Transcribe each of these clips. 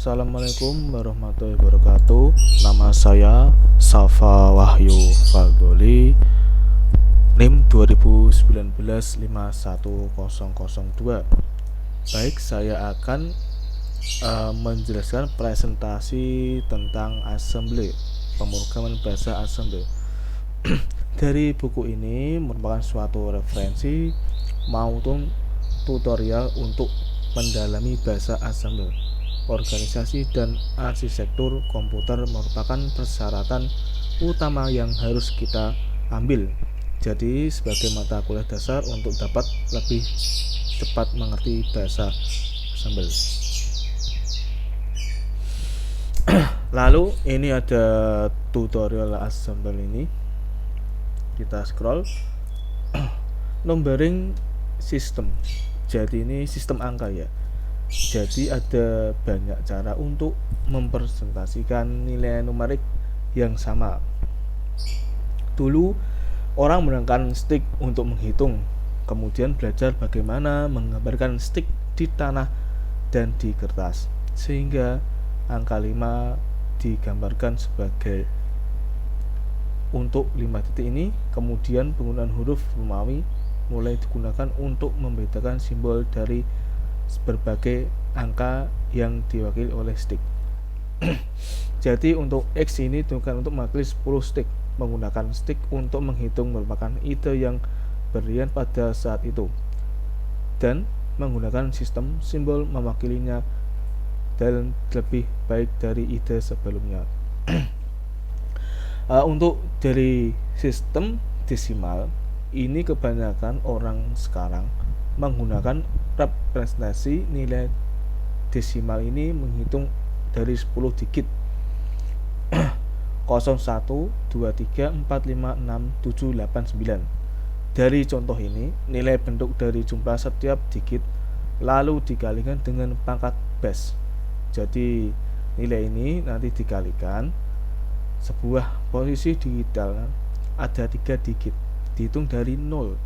Assalamualaikum warahmatullahi wabarakatuh. Nama saya Safa Wahyu Faldoli, NIM 2019 51002. Baik, saya akan menjelaskan presentasi tentang assembly, pemrograman bahasa assembly. Dari buku ini merupakan suatu referensi maupun tutorial untuk mendalami bahasa assembly. Organisasi dan arsitektur komputer merupakan persyaratan utama yang harus kita ambil. Jadi sebagai mata kuliah dasar untuk dapat lebih cepat mengerti bahasa assembly. Lalu ini ada tutorial assembly ini. Kita scroll. Numbering system. Jadi ini sistem angka ya. Jadi ada banyak cara untuk mempresentasikan nilai numerik yang sama. Dulu orang menggunakan stick untuk menghitung, kemudian belajar bagaimana menggambarkan stick di tanah dan di kertas, sehingga angka 5 digambarkan sebagai untuk 5 titik ini. Kemudian penggunaan huruf Romawi mulai digunakan untuk membedakan simbol dari berbagai angka yang diwakili oleh stick. Jadi untuk X ini digunakan untuk mewakili 10 stick. Menggunakan stick untuk menghitung merupakan ide yang berlian pada saat itu, dan menggunakan sistem simbol mewakilinya dan lebih baik dari ide sebelumnya. Untuk dari sistem desimal ini kebanyakan orang sekarang menggunakan representasi nilai desimal ini menghitung dari 10 digit 0, 1, 2, 3, 4, 5, 6, 7, 8, 9. Dari contoh ini, nilai bentuk dari jumlah setiap digit lalu dikalikan dengan pangkat base. Jadi nilai ini nanti dikalikan sebuah posisi digital ada 3 digit dihitung dari 0.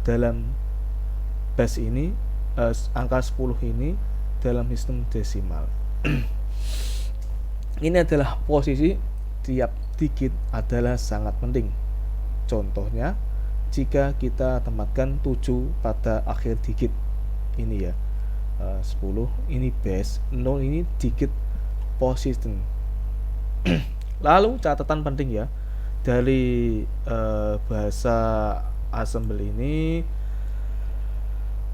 Dalam base ini angka 10 ini dalam sistem desimal. Ini adalah posisi tiap digit adalah sangat penting. Contohnya jika kita tempatkan 7 pada akhir digit ini ya, 10 ini base, 0 ini digit position. Lalu catatan penting ya dari bahasa assembly ini,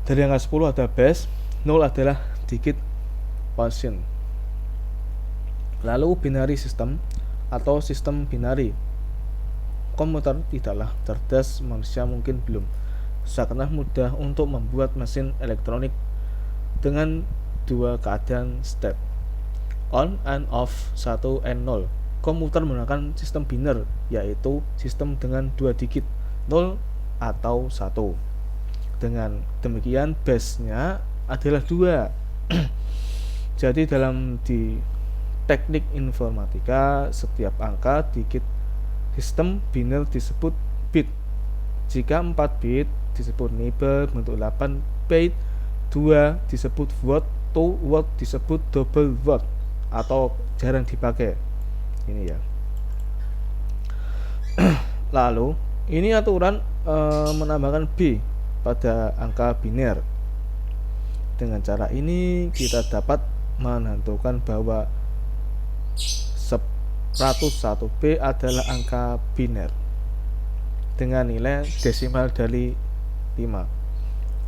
dari angka 10 ada base, 0 adalah digit position. Lalu binary system atau sistem binari. Komputer tidaklah cerdas, manusia mungkin belum. Sangatlah mudah untuk membuat mesin elektronik dengan dua keadaan state, on and off, 1 and 0. Komputer menggunakan sistem biner, yaitu sistem dengan 2 digit, 0 atau 1. Dengan demikian base-nya adalah 2. Jadi dalam di teknik informatika, setiap angka digit sistem biner disebut bit. Jika 4 bit disebut nibble, bentuk 8 bit, 2 disebut word, 2 word disebut double word atau jarang dipakai. Ini ya. Lalu ini aturan menambahkan B pada angka biner. Dengan cara ini kita dapat menentukan bahwa 101B adalah angka biner dengan nilai desimal dari 5.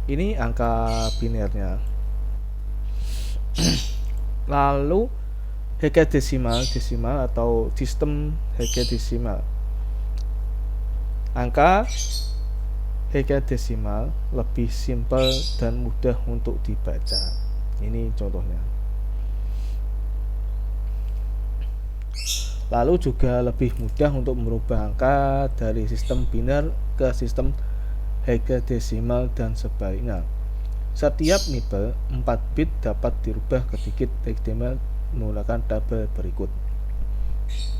Ini angka binernya. Lalu hexadesimal atau sistem hexadesimal. Angka hexadesimal lebih simpel dan mudah untuk dibaca. Ini contohnya. Lalu juga lebih mudah untuk merubah angka dari sistem biner ke sistem hexadesimal dan sebaliknya. Setiap nibble 4 bit dapat dirubah ke digit hexadesimal menggunakan tabel berikut.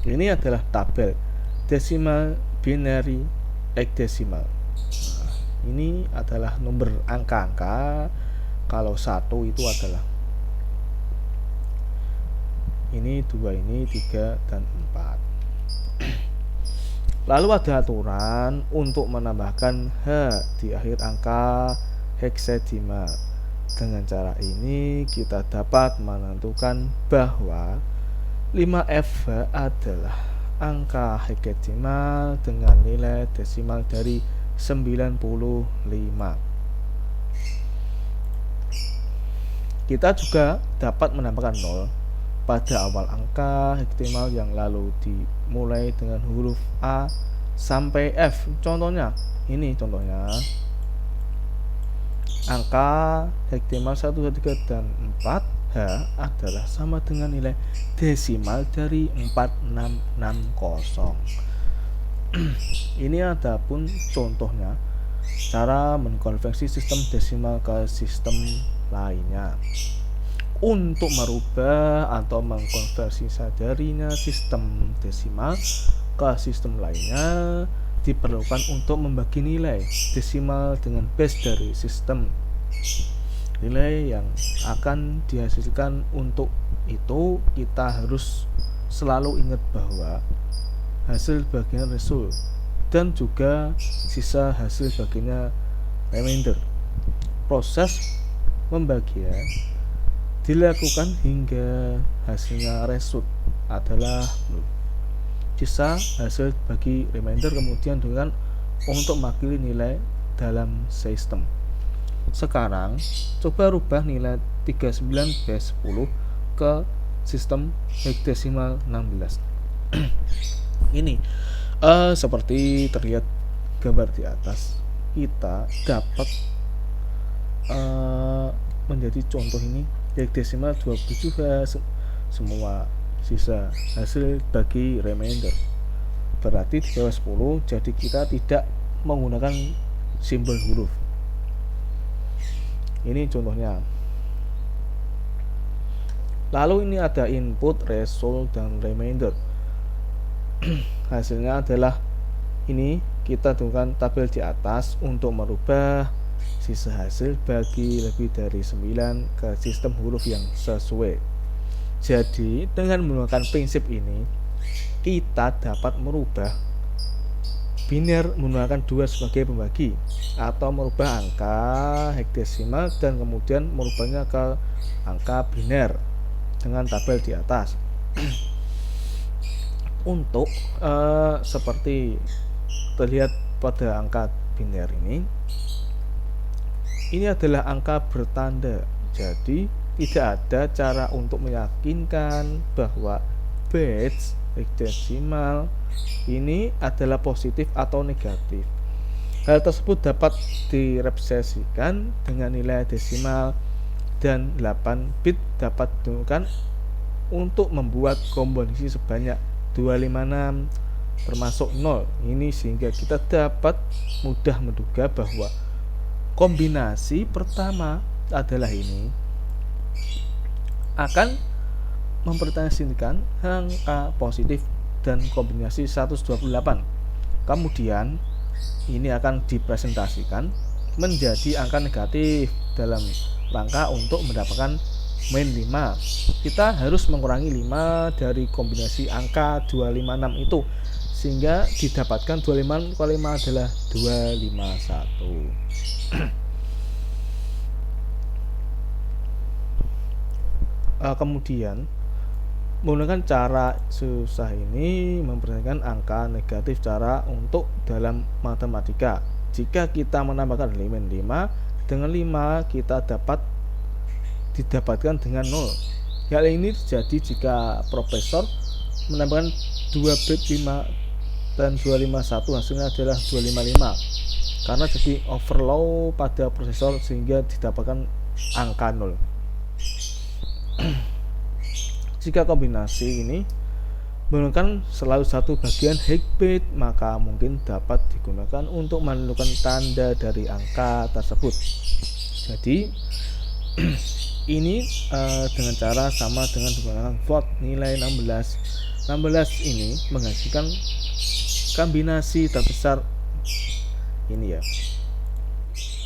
Ini adalah tabel desimal binary hexadesimal. Nah, ini adalah nomor angka-angka. Kalau 1 itu adalah ini 2, ini 3 dan 4. Lalu ada aturan untuk menambahkan H di akhir angka heksadesimal. Dengan cara ini kita dapat menentukan bahwa 5F adalah angka heksadesimal dengan nilai desimal dari 95. Kita juga dapat menambahkan 0 pada awal angka heksadesimal yang lalu dimulai dengan huruf A sampai F. Contohnya, ini contohnya. Angka heksadesimal 1, 2, 3 dan 4 H adalah sama dengan nilai desimal dari 4660. Ini adapun contohnya cara mengkonversi sistem desimal ke sistem lainnya. Untuk merubah atau mengkonversi sadarinya sistem desimal ke sistem lainnya diperlukan untuk membagi nilai desimal dengan base dari sistem. Nilai yang akan dihasilkan untuk itu kita harus selalu ingat bahwa hasil bagian result dan juga sisa hasil bagiannya remainder. Proses pembagian dilakukan hingga hasilnya result adalah sisa hasil bagi remainder kemudian dengan untuk mewakili nilai dalam sistem. Sekarang coba rubah nilai 39/10 ke sistem heksadesimal 16. Ini seperti terlihat gambar di atas, kita dapat menjadi contoh ini heksadesimal 27 semua sisa hasil bagi remainder berarti di bawah 10, jadi kita tidak menggunakan simbol huruf. Ini contohnya. Lalu ini ada input, result dan remainder. Hasilnya adalah ini, kita temukan tabel di atas untuk merubah sisa hasil bagi lebih dari 9 ke sistem huruf yang sesuai. Jadi dengan menggunakan prinsip ini kita dapat merubah biner menggunakan 2 sebagai pembagi atau merubah angka heksadesimal dan kemudian merubahnya ke angka biner dengan tabel di atas. Untuk seperti terlihat pada angka biner ini adalah angka bertanda, jadi tidak ada cara untuk meyakinkan bahwa base heksadesimal ini adalah positif atau negatif. Hal tersebut dapat direpresentasikan dengan nilai desimal dan 8 bit dapat digunakan untuk membuat kombinasi sebanyak 256 termasuk 0 ini, sehingga kita dapat mudah menduga bahwa kombinasi pertama adalah ini akan mempresentasikan angka positif dan kombinasi 128. Kemudian ini akan dipresentasikan menjadi angka negatif dalam rangka untuk mendapatkan min 5. Kita harus mengurangi 5 dari kombinasi angka 256 itu sehingga didapatkan 25 kali 5 adalah 251. Kemudian menggunakan cara susah ini memperhatikan angka negatif cara untuk dalam matematika. Jika kita menambahkan min 5 dengan 5 kita dapat didapatkan dengan 0. Hal ini terjadi jika profesor menambahkan 2 bit 5 dan 251 hasilnya adalah 255 karena jadi overflow pada prosesor sehingga didapatkan angka 0. Jika kombinasi ini menggunakan selalu satu bagian hex-bit, maka mungkin dapat digunakan untuk menentukan tanda dari angka tersebut. Jadi ini dengan cara sama dengan menggunakan float nilai 16. 16 ini menghasilkan kombinasi terbesar ini ya.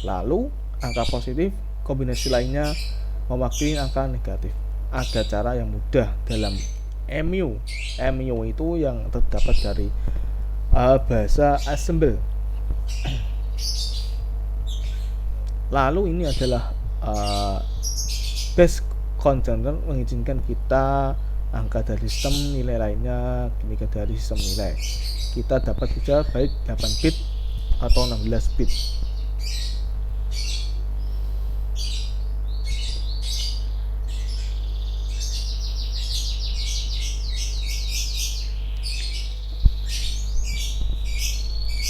Lalu angka positif kombinasi lainnya mewakili angka negatif. Ada cara yang mudah dalam EMU. EMU itu yang terdapat dari bahasa assembly. Lalu ini adalah base container mengizinkan kita angka dari sistem nilai lainnya, demikian dari sistem nilai. Kita dapat juga baik 8 bit atau 16 bit.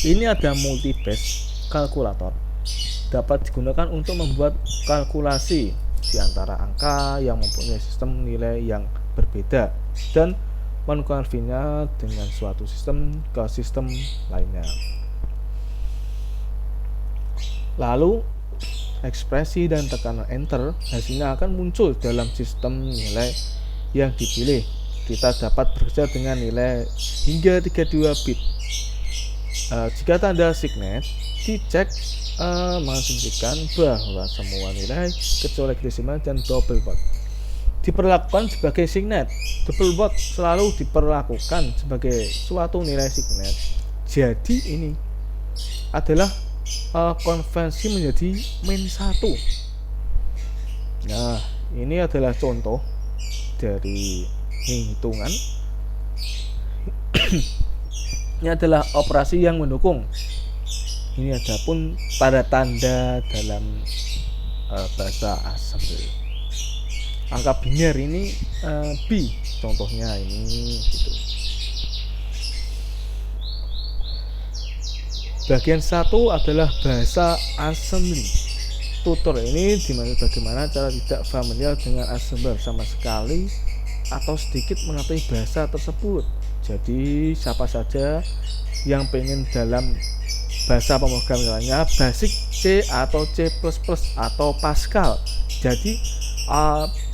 Ini ada multi-base kalkulator, dapat digunakan untuk membuat kalkulasi di antara angka yang mempunyai sistem nilai yang berbeda dan mengkonversinya dengan suatu sistem ke sistem lainnya. Lalu ekspresi dan tekanan enter hasilnya akan muncul dalam sistem nilai yang dipilih. Kita dapat bekerja dengan nilai hingga 32 bit. Jika tanda signet dicek mengasumsikan bahwa semua nilai kecuali desimal dan double quote diperlakukan sebagai signet. Double quote selalu diperlakukan sebagai suatu nilai signet. Jadi ini adalah konvensi menjadi -1. Nah, ini adalah contoh dari hitungan. Ini adalah operasi yang mendukung. Ini adapun pada tanda dalam bahasa assembly. Angka biner ini B, contohnya ini gitu. Bagian 1 adalah bahasa assembly. Tutor ini dimana bagaimana cara tidak familiar dengan assembly sama sekali atau sedikit mengetahui bahasa tersebut. Jadi siapa saja yang pengen dalam bahasa pemrogramannya basic C atau C++ atau Pascal. Jadi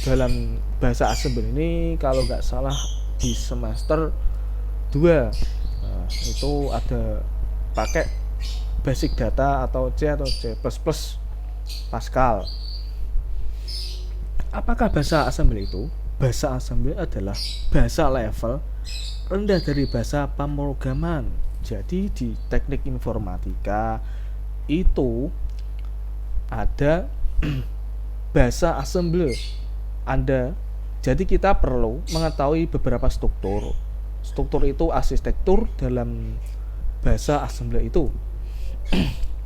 dalam bahasa assembly ini kalau nggak salah di semester 2 itu ada pakai basic data atau C atau C++ Pascal. Apakah bahasa assembly itu? Bahasa assembly adalah bahasa level rendah dari bahasa pemrograman. Jadi di teknik informatika itu ada bahasa assembly. Jadi kita perlu mengetahui beberapa struktur. Struktur itu arsitektur dalam bahasa assembly itu.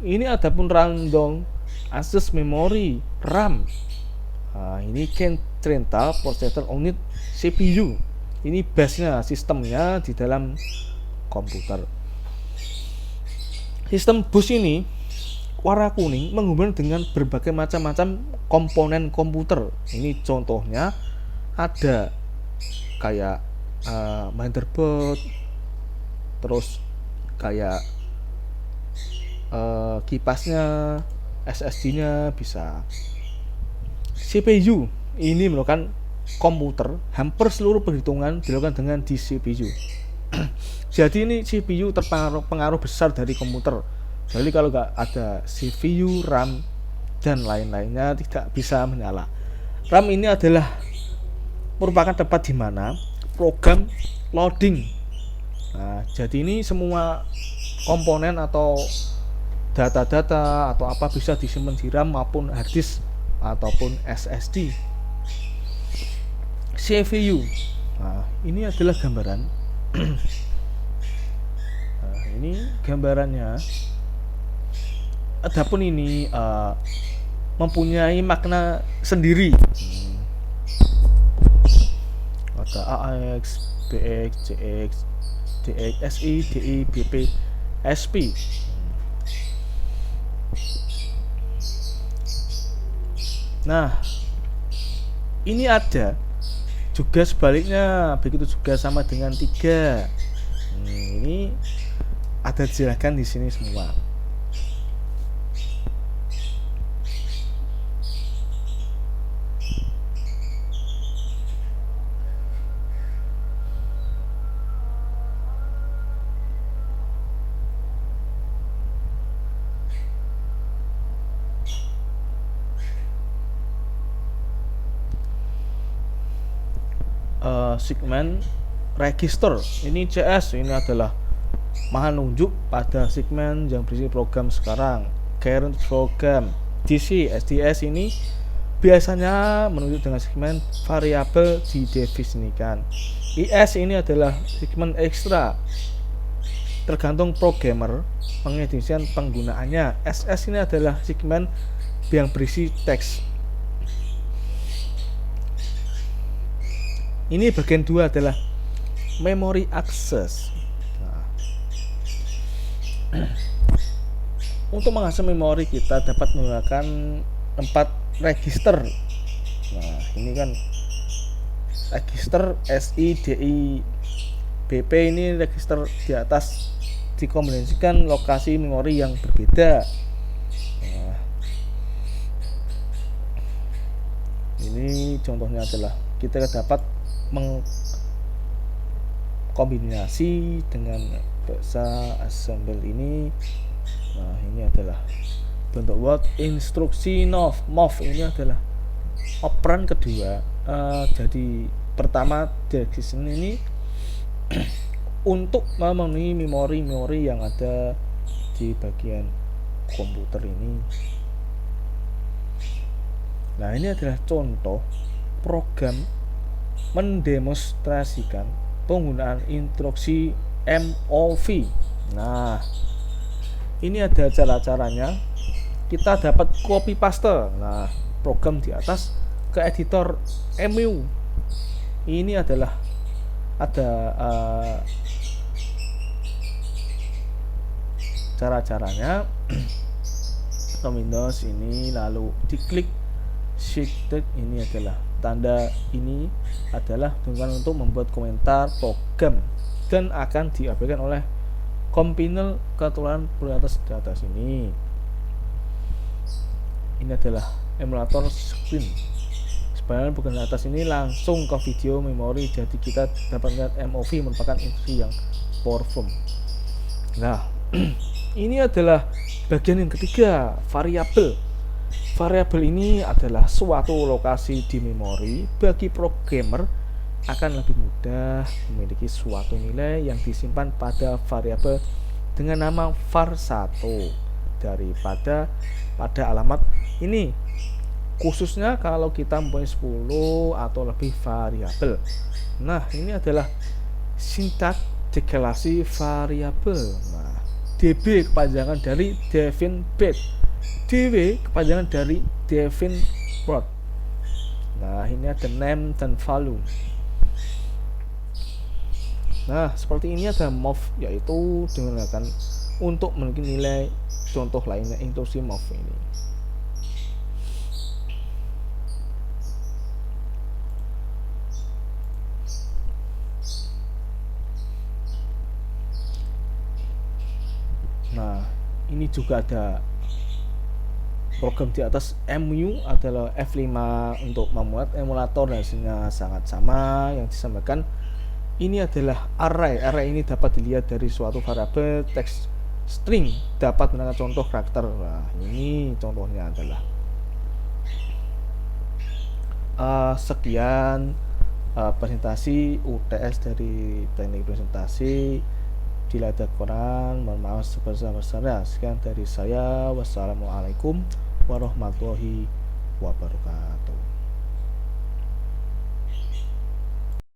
Ini adapun random access memory RAM. Ini Central Processor Unit CPU. Ini base-nya, sistemnya di dalam komputer. Sistem bus ini warna kuning menghubungkan dengan berbagai macam-macam komponen komputer. Ini contohnya ada kayak motherboard, terus kayak kipasnya, SSD-nya bisa. CPU ini merupakan komputer, hampir seluruh perhitungan dilakukan dengan di CPU. Jadi ini CPU pengaruh besar dari komputer. Jadi kalau nggak ada CPU, RAM dan lain-lainnya tidak bisa menyala. RAM ini adalah merupakan tempat di mana program loading. Nah, jadi ini semua komponen atau data-data atau apa bisa disimpan di RAM maupun hard disk ataupun SSD. CPU. Nah, ini adalah gambaran. Nah, ini gambarannya. Adapun ini mempunyai makna sendiri. Ada AX, BX, CX, DX, SI, DI, BP, SP. Nah, ini ada juga sebaliknya, begitu juga sama dengan 3. Ini ada dijelaskan di sini semua. segmen register. Ini CS, ini adalah menunjuk pada segmen yang berisi program sekarang. Current program. DC SDS ini biasanya menunjuk dengan segmen variabel didefinisikan. IS ini adalah segmen ekstra, tergantung programmer pengedefinisian penggunaannya. SS ini adalah segmen yang berisi teks. Ini bagian 2 adalah memory access. Untuk mengakses memori kita dapat menggunakan 4 register. Nah, ini kan register SIDI BP, ini register di atas dikombinasikan lokasi memori yang berbeda. Nah, ini contohnya adalah kita dapat mengkombinasi dengan bahasa assembly ini. Nah, ini adalah bentuk word instruksi move. Ini adalah operan kedua. Jadi pertama direction ini untuk memenuhi memori yang ada di bagian komputer ini. Nah, ini adalah contoh program mendemonstrasikan penggunaan instruksi MOV. Nah, ini ada cara-caranya. Kita dapat copy paste. Nah, program di atas ke editor MU. Ini adalah ada cara-caranya. Windows ini, lalu diklik shifted, ini adalah tanda, ini adalah dengan untuk membuat komentar program dan akan diabaikan oleh compiler keturunan di atas ini. Ini adalah emulator screen. Sebenarnya bukan di atas ini, langsung ke video memori. Jadi kita dapat lihat MOV merupakan instruksi yang powerful. Nah, ini adalah bagian yang ketiga, variabel. Variabel ini adalah suatu lokasi di memori. Bagi programmer akan lebih mudah memiliki suatu nilai yang disimpan pada variabel dengan nama var1 daripada pada alamat ini, khususnya kalau kita mempunyai 10 atau lebih variabel. Nah, ini adalah sintaks deklarasi variabel. Nah, DB kepanjangan dari define bit, DW kepanjangan dari define word. Nah, ini ada name dan value. Nah, seperti ini ada move, yaitu digunakan untuk memiliki nilai. Contoh lainnya instruksi move ini. Nah, ini juga ada program di atas MU adalah F5 untuk membuat emulator, dan hasilnya sangat sama yang disampaikan. Ini adalah array. Array ini dapat dilihat dari suatu variabel teks string, dapat menggunakan contoh karakter. Nah, ini contohnya adalah sekian presentasi UTS dari teknik presentasi. Bila ada kurang, mohon maaf sebesar-besarnya. Sekian dari saya. Wassalamualaikum warahmatullahi wabarakatuh.